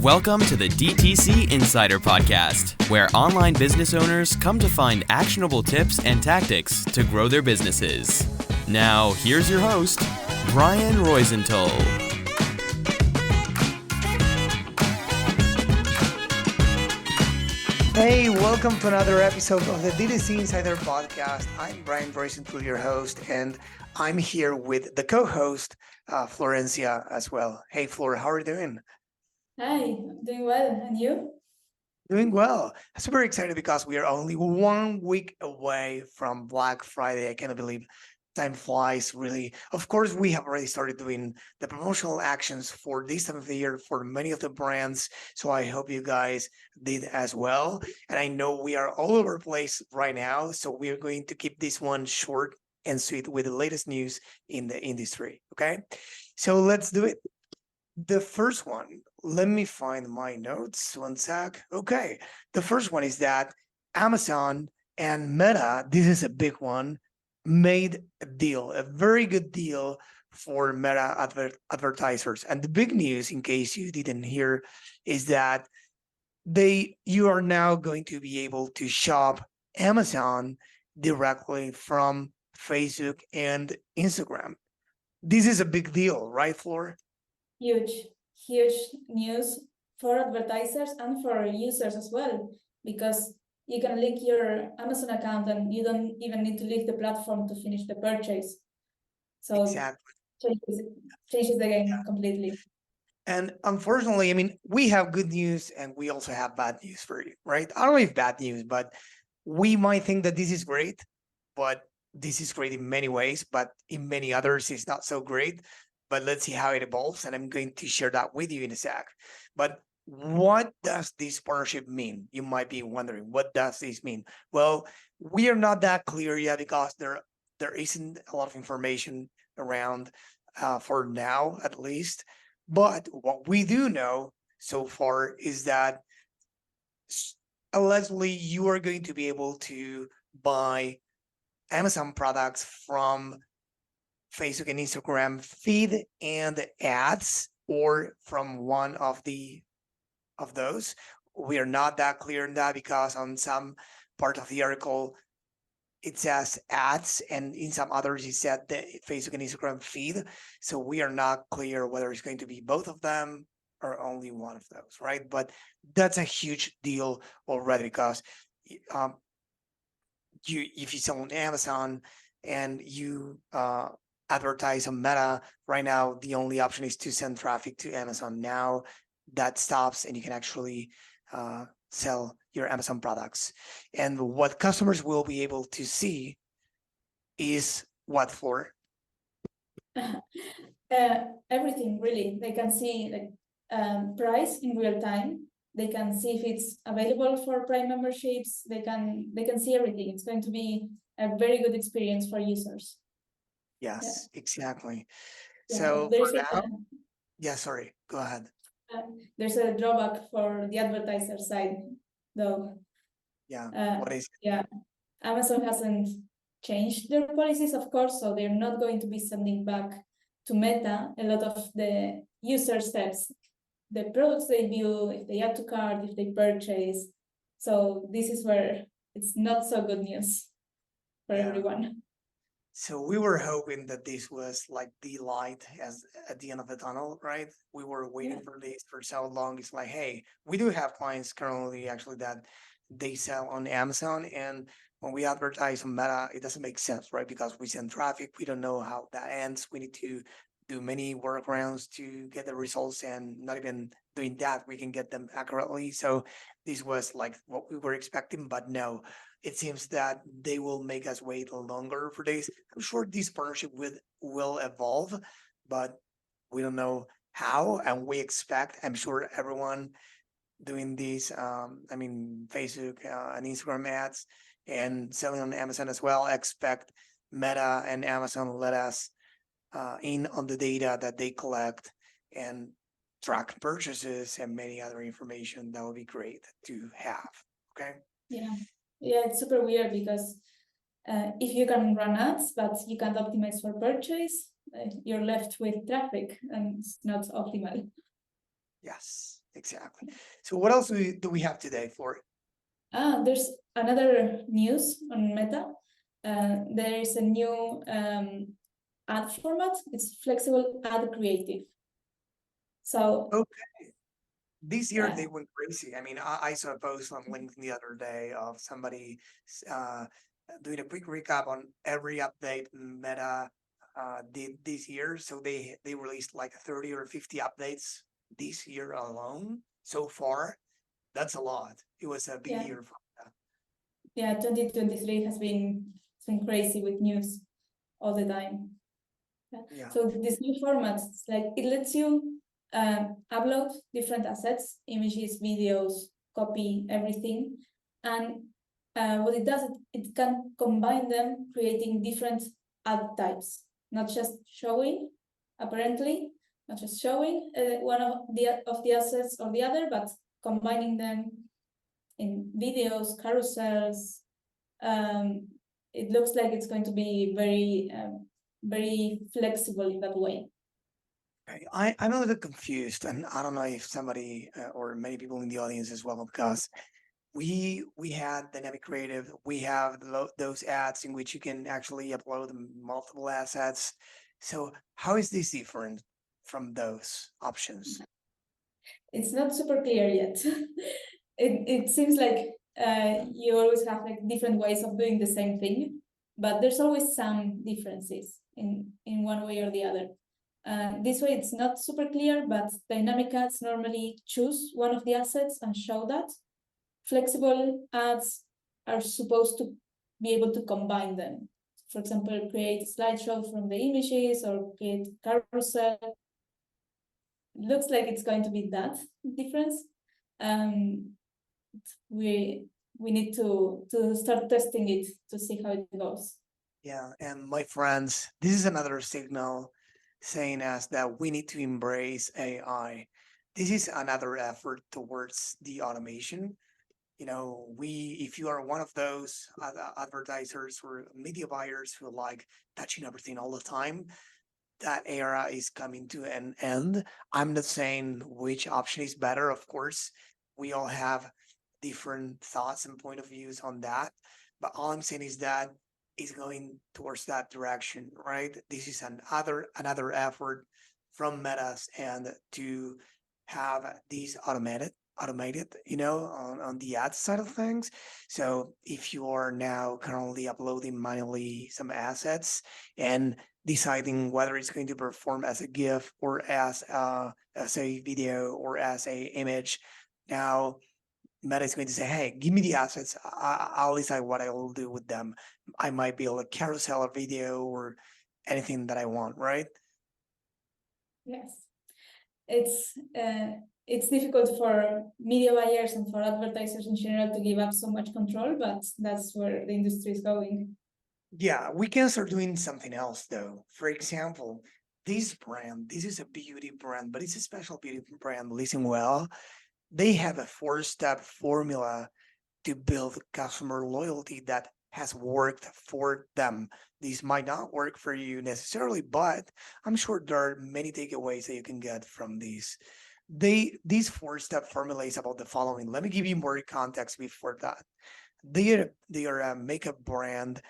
Welcome to the DTC Insider podcast, where online business owners come to find actionable tips and tactics to grow their businesses. Now, here's your host, Brian Roisentul. Hey, welcome to another episode of the DTC Insider podcast. I'm Brian Roisentul, your host, and I'm here with the co-host, Florencia, as well. Hey, Flor, how are you doing? Hi, doing well. And you? Doing well. Super excited because we are only 1 week away from Black Friday. I cannot believe time flies, really. Of course, we have already started doing the promotional actions for this time of the year for many of the brands. So I hope you guys did as well. And I know we are all over the place right now. So we are going to keep this one short and sweet with the latest news in the industry. Okay. So let's do it. The first one, let me find my notes. One sec. Okay. The first one is that Amazon and Meta, this is a big one, made a deal, a very good deal for Meta advertisers. And the big news, in case you didn't hear, is that you are now going to be able to shop Amazon directly from Facebook and Instagram. This is a big deal, right, Flor? Huge news for advertisers and for users as well, because you can link your Amazon account and you don't even need to leave the platform to finish the purchase. So Exactly. changes the game completely. And unfortunately, I mean, we have good news and we also have bad news for you, right? I don't know if bad news, but we might think that this is great, but this is great in many ways, but in many others, it's not so great. But let's see how it evolves. And I'm going to share that with you in a sec. But what does this partnership mean? You might be wondering, what does this mean? Well, we are not that clear yet because there isn't a lot of information around for now, at least. But what we do know so far is that allegedly you are going to be able to buy Amazon products from Facebook and Instagram feed and ads, or from one of those. We are not that clear in that because on some part of the article it says ads, and in some others it said the Facebook and Instagram feed. So we are not clear whether it's going to be both of them or only one of those, right? But that's a huge deal already because if you sell on Amazon and you advertise on Meta, right now the only option is to send traffic to Amazon. Now that stops and you can actually sell your Amazon products. And what customers will be able to see is what, for? Everything, really. They can see price in real time. They can see if it's available for Prime memberships. They can see everything. It's going to be a very good experience for users. Yes, exactly. Yeah. So for now, sorry, go ahead. There's a drawback for the advertiser side, though. What is it? Yeah, Amazon hasn't changed their policies, of course, so they're not going to be sending back to Meta a lot of the user steps, the products they view, if they add to cart, if they purchase. So this is where it's not so good news for everyone. So we were hoping that this was like the light at the end of the tunnel, right? We were waiting for this for so long. It's like, hey, we do have clients currently actually that they sell on Amazon, and when we advertise on Meta, it doesn't make sense, right? Because we send traffic, we don't know how that ends. We need to do many workarounds to get the results, and not even doing that, we can get them accurately. So this was like what we were expecting, but no, it seems that they will make us wait longer for this. I'm sure this partnership will evolve, but we don't know how, and we expect, I'm sure everyone doing these, Facebook and Instagram ads and selling on Amazon as well, expect Meta and Amazon let us in on the data that they collect and track purchases and many other information. That would be great to have. Okay. Yeah, it's super weird because if you can run ads but you can't optimize for purchase, you're left with traffic and it's not optimal. Yes, Exactly. So what else do we have today, Flor? There's another news on Meta. There is a new ad format. It's flexible ad creative. So Okay. This year yeah, they went crazy. I mean, I saw a post on LinkedIn the other day of somebody uh, doing a quick recap on every update Meta did this year. So they released like 30 or 50 updates this year alone so far. That's a lot. It was a big yeah, year for Meta. yeah. 2023 has been crazy with news all the time. Yeah. Yeah. So this new format, it's like it lets you upload different assets, images, videos, copy, everything, and what it does, it can combine them, creating different ad types, not just showing, apparently, not just showing one of the assets or the other, but combining them in videos, carousels. Um, it looks like it's going to be very flexible in that way. Okay. I'm a little confused, and I don't know if somebody or many people in the audience as well, because we had dynamic creative. We have those ads in which you can actually upload multiple assets. So how is this different from those options? It's not super clear yet. It seems like you always have like different ways of doing the same thing, but there's always some differences in one way or the other. This way it's not super clear, but dynamic ads normally choose one of the assets and show that. Flexible ads are supposed to be able to combine them. For example, create a slideshow from the images or create carousel. It looks like it's going to be that difference. Um, we need to start testing it to see how it goes. Yeah, and my friends, this is another signal saying us that we need to embrace AI. This is another effort towards the automation. You know, if you are one of those advertisers or media buyers who like touching everything all the time, that era is coming to an end. I'm not saying which option is better. Of course, we all have different thoughts and point of views on that. But all I'm saying is that it's going towards that direction, right? This is another effort from Meta's and to have these automated, on the ad side of things. So if you are now currently uploading manually some assets and deciding whether it's going to perform as a GIF or as a video or as a image. Now, Meta is going to say, "Hey, give me the assets. I'll decide what I will do with them. I might build a carousel or video or anything that I want." Right? Yes, it's difficult for media buyers and for advertisers in general to give up so much control, but that's where the industry is going. Yeah, we can start doing something else though. For example, this brand, this is a beauty brand, but it's a special beauty brand. Listen well, they have a four-step formula to build customer loyalty that has worked for them. This might not work for you necessarily, but I'm sure there are many takeaways that you can get from these. These four-step formula is about the following. Let me give you more context before that. They are a makeup brand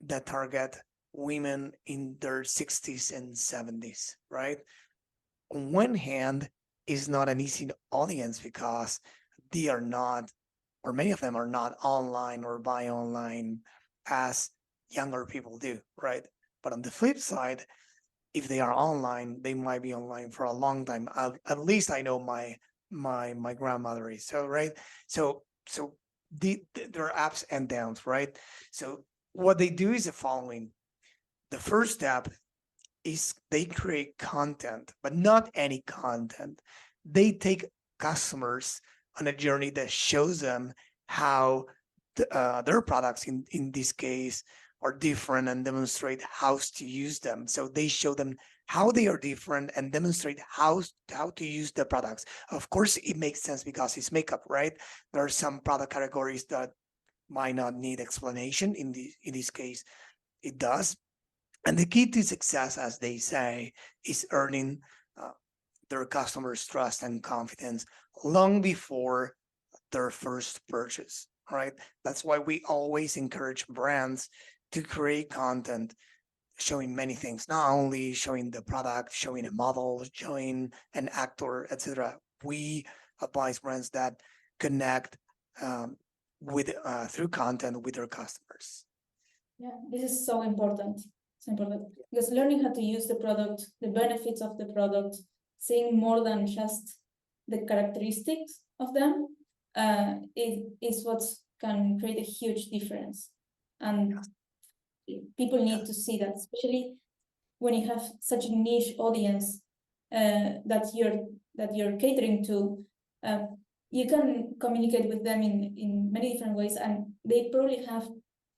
that target women in their 60s and 70s, right? On one hand, it's not an easy audience because they are not, or many of them are not online or buy online as younger people do, right? But on the flip side, if they are online, they might be online for a long time. At least I know my grandmother is so, right. So there are ups and downs, right? So what they do is the following. The first step is they create content, but not any content. They take customers on a journey that shows them how their products, in this case, are different and demonstrate how to use them. So they show them how they are different and demonstrate how to use the products. Of course, it makes sense because it's makeup, right? There are some product categories that might not need explanation. In this case, it does. And the key to success, as they say, is earning uh, their customers' trust and confidence long before their first purchase, right? That's why we always encourage brands to create content showing many things, not only showing the product, showing a model, showing an actor, etc. We advise brands that connect with through content with their customers. Yeah, this is so important. It's important because learning how to use the product, the benefits of the product, seeing more than just the characteristics of them, is what can create a huge difference. And people need to see that, especially when you have such a niche audience that you're catering to. You can communicate with them in many different ways, and they probably have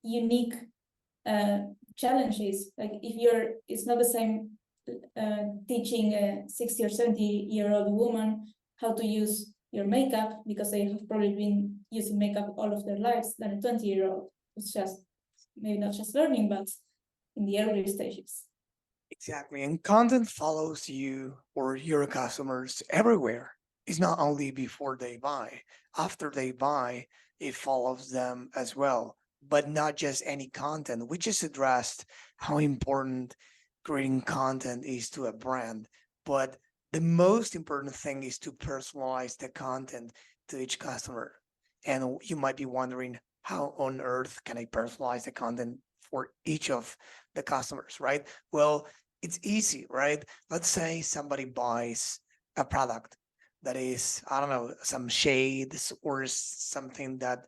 unique challenges. Like it's not the same teaching a 60 or 70-year-old woman how to use your makeup, because they have probably been using makeup all of their lives, than a 20-year-old. It's just maybe not just learning, but in the early stages. Exactly. And content follows you or your customers everywhere. It's not only before they buy. After they buy, it follows them as well. But not just any content. We just addressed how important creating content is to a brand. But the most important thing is to personalize the content to each customer. And you might be wondering, how on earth can I personalize the content for each of the customers, right? Well, it's easy, right? Let's say somebody buys a product that is, I don't know, some shades or something that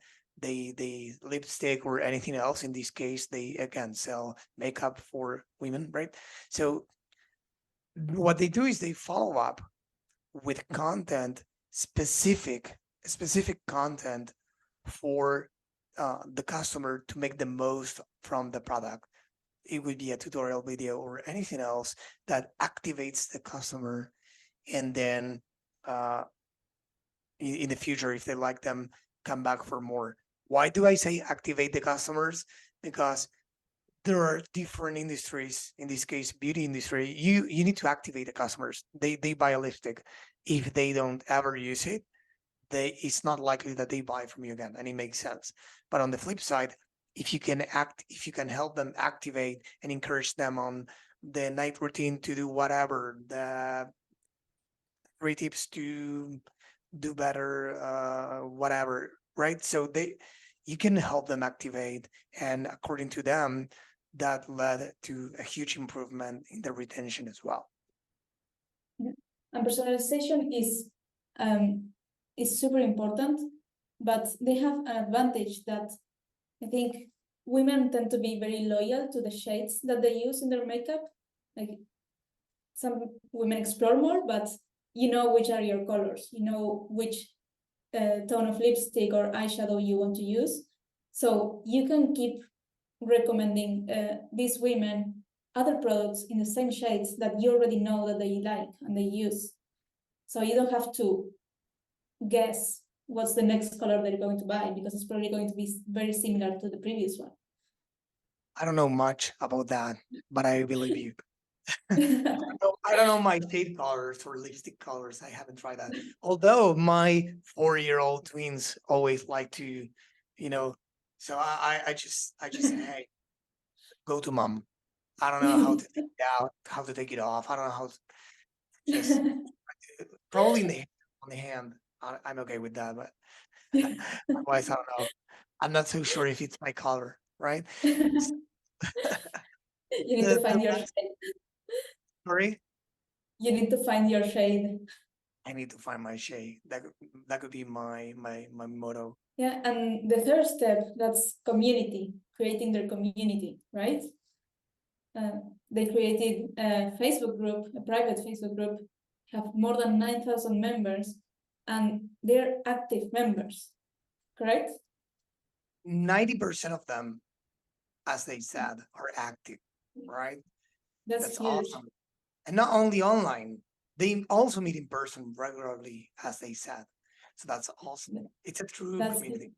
they lipstick or anything else. In this case, they again sell makeup for women, right? So what they do is they follow up with content specific content for the customer to make the most from the product. It would be a tutorial video or anything else that activates the customer, and then in the future, if they like them, come back for more. Why do I say activate the customers? Because there are different industries. In this case, beauty industry. You need to activate the customers. They buy a lipstick. If they don't ever use it, it's not likely that they buy from you again, and it makes sense. But on the flip side, if you can help them activate and encourage them on the night routine to do whatever, the 3 tips to do better, whatever, right? So you can help them activate, and according to them, that led to a huge improvement in the retention as well. And personalization is super important, but they have an advantage that I think women tend to be very loyal to the shades that they use in their makeup. Like, some women explore more, but you know which are your colors, you know which tone of lipstick or eyeshadow you want to use. So you can keep recommending these women other products in the same shades that you already know that they like and they use. So you don't have to guess what's the next color they're going to buy, because it's probably going to be very similar to the previous one. I don't know much about that, but I believe you. I don't know my shade colors or lipstick colors. I haven't tried that. Although my 4-year-old twins always like to, so I just say, hey, go to mom. I don't know how to take it out, how to take it off. I don't know how to just probably on the hand. I'm okay with that, but otherwise, I don't know. I'm not so sure if it's my color, right? You need to find your shade. Sorry? You need to find your shade. I need to find my shade. That could be my motto. Yeah, and the third step, that's community, creating their community, right? They created a Facebook group, a private Facebook group, have more than 9,000 members, and they're active members, correct? 90% of them, as they said, are active, right? That's huge. Awesome. And not only online, they also meet in person regularly, as they said. So that's awesome. It's a true community.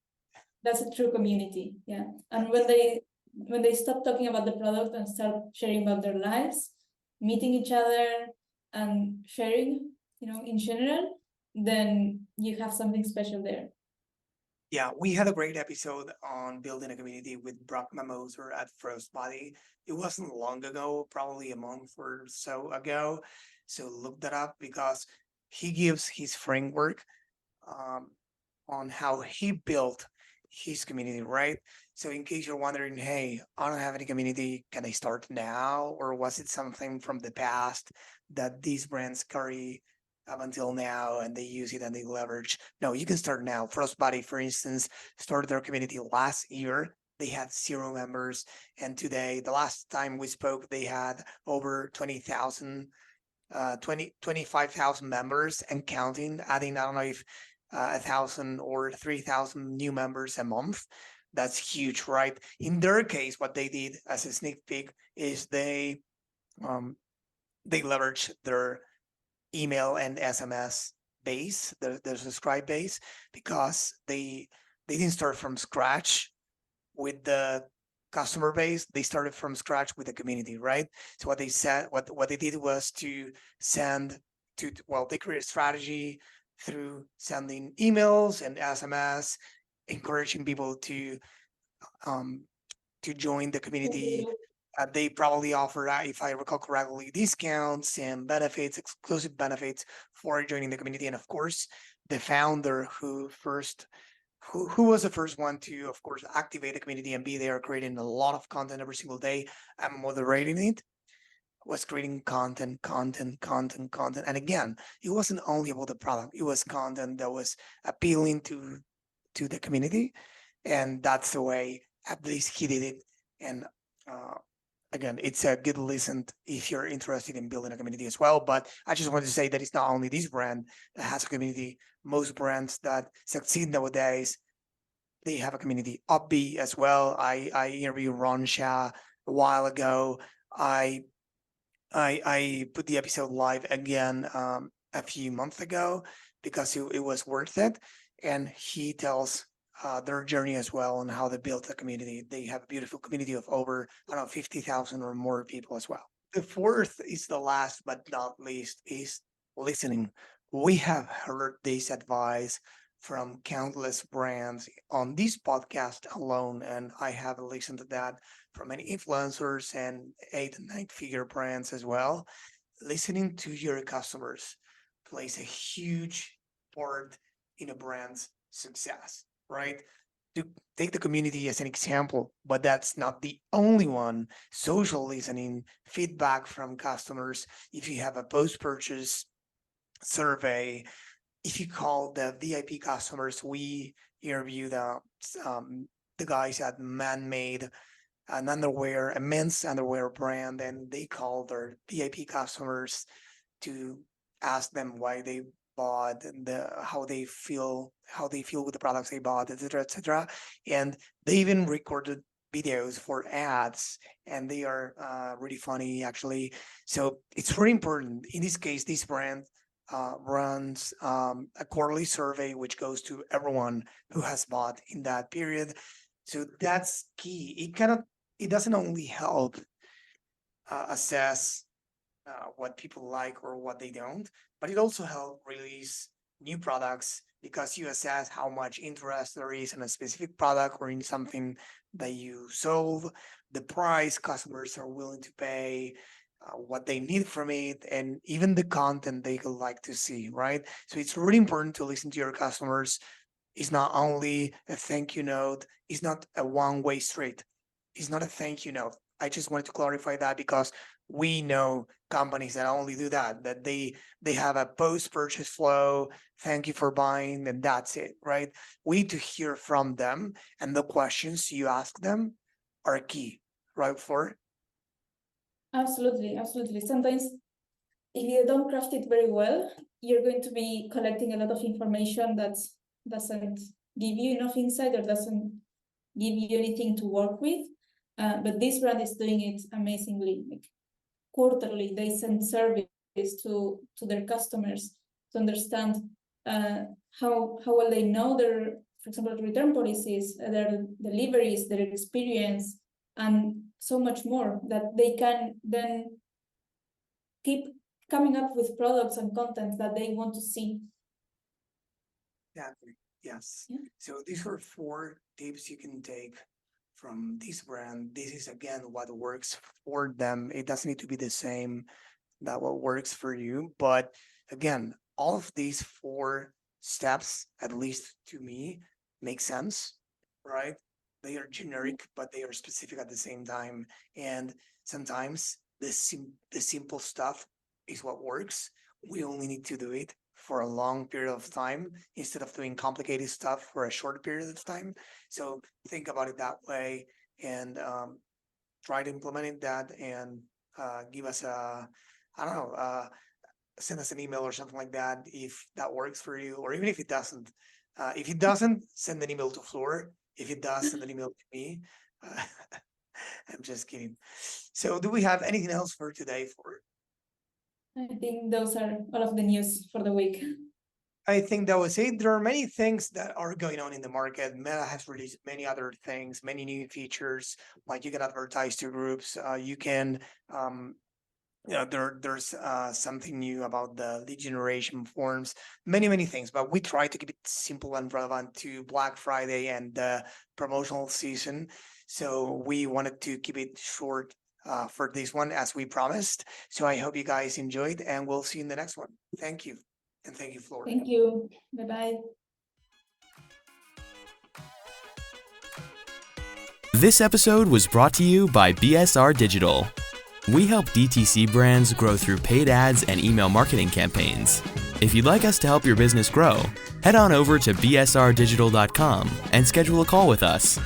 That's a true community, yeah. And when they stop talking about the product and start sharing about their lives, meeting each other and sharing, in general, then you have something special there. Yeah, we had a great episode on building a community with Brock Mamoser at Frostbody. It wasn't long ago, probably a month or so ago. So look that up because he gives his framework um, on how he built his community, right? So in case you're wondering, hey, I don't have any community, can I start now? Or was it something from the past that these brands carry up until now and they use it and they leverage? No, you can start now. Frostbody, for instance, started their community last year. They had 0 members. And today, the last time we spoke, they had over 25,000 members and counting, adding, I don't know if 1,000 or 3,000 new members a month. That's huge, right? In their case, what they did as a sneak peek is they leveraged their email and SMS base, their subscribe base, because they didn't start from scratch with the customer base. They started from scratch with the community, right? So what they said, what they did was to send they created a strategy through sending emails and SMS, encouraging people um, to join the community. They probably offer, if I recall correctly, discounts and benefits, exclusive benefits for joining the community. And of course, the founder who was the first one to, of course, activate the community and be there, creating a lot of content every single day and moderating it, was creating content. And again, it wasn't only about the product; it was content that was appealing to the community, and that's the way at least he did it. And again, it's a good listen if you're interested in building a community as well. But I just wanted to say that it's not only this brand that has a community. Most brands that succeed nowadays, they have a community. Upbeat as well. I interviewed Ron Shah a while ago. I put the episode live again a few months ago because it was worth it, and he tells their journey as well and how they built a community. They have a beautiful community of over, I don't know, 50,000 or more people as well. The fourth is the last but not least is listening. We have heard this advice from countless brands on this podcast alone, and I have listened to that from many influencers and 8 and 9 figure brands as well. Listening to your customers plays a huge part in a brand's success, right? To take the community as an example, but that's not the only one. Social listening, feedback from customers. If you have a post-purchase survey, if you call the VIP customers, we interview the guys at Man-Made, an underwear, a men's underwear brand, and they call their VIP customers to ask them why they bought and how they feel with the products they bought, etc., etc. And they even recorded videos for ads, and they are really funny actually. So it's very important. In this case, this brand runs a quarterly survey which goes to everyone who has bought in that period. So that's key. It doesn't only help assess what people like or what they don't, but it also helps release new products because you assess how much interest there is in a specific product or in something that you solve, the price customers are willing to pay, what they need from it, and even the content they would like to see, right? So it's really important to listen to your customers. It's not only a thank you note, it's not a one-way street. It's not a thank you note. I just wanted to clarify that because we know companies that only do that they have a post-purchase flow, thank you for buying, and that's it, right? We need to hear from them, and the questions you ask them are key, right, Flor? Absolutely. Sometimes if you don't craft it very well, you're going to be collecting a lot of information that doesn't give you enough insight or doesn't give you anything to work with. But this brand is doing it amazingly. Like quarterly, they send surveys to their customers to understand how well they know their, for example, return policies, their deliveries, their experience, and so much more that they can then keep coming up with products and content that they want to see. Exactly. Yes. Yeah. So these are 4 tips you can take from this brand. This is again what works for them. It doesn't need to be the same that what works for you. But again, all of these 4 steps, at least to me, make sense, right? They are generic, but they are specific at the same time. And sometimes the simple stuff is what works. We only need to do it for a long period of time instead of doing complicated stuff for a short period of time. So think about it that way and try to implement that and give us I don't know, send us an email or something like that if that works for you, or even if it doesn't. If it doesn't, send an email to Flor. If it does, send an email to me. Uh, I'm just kidding. So do we have anything else for today, Flor? I think those are all of the news for the week. I think that was it. There are many things that are going on in the market. Meta has released many other things, many new features, like you can advertise to groups. You can there's something new about the lead generation forms, many things, but we try to keep it simple and relevant to Black Friday and the promotional season. So we wanted to keep it short for this one, as we promised. So I hope you guys enjoyed, and we'll see you in the next one. Thank you. And thank you, Flor. Thank you. Bye-bye. This episode was brought to you by BSR Digital. We help DTC brands grow through paid ads and email marketing campaigns. If you'd like us to help your business grow, head on over to bsrdigital.com and schedule a call with us.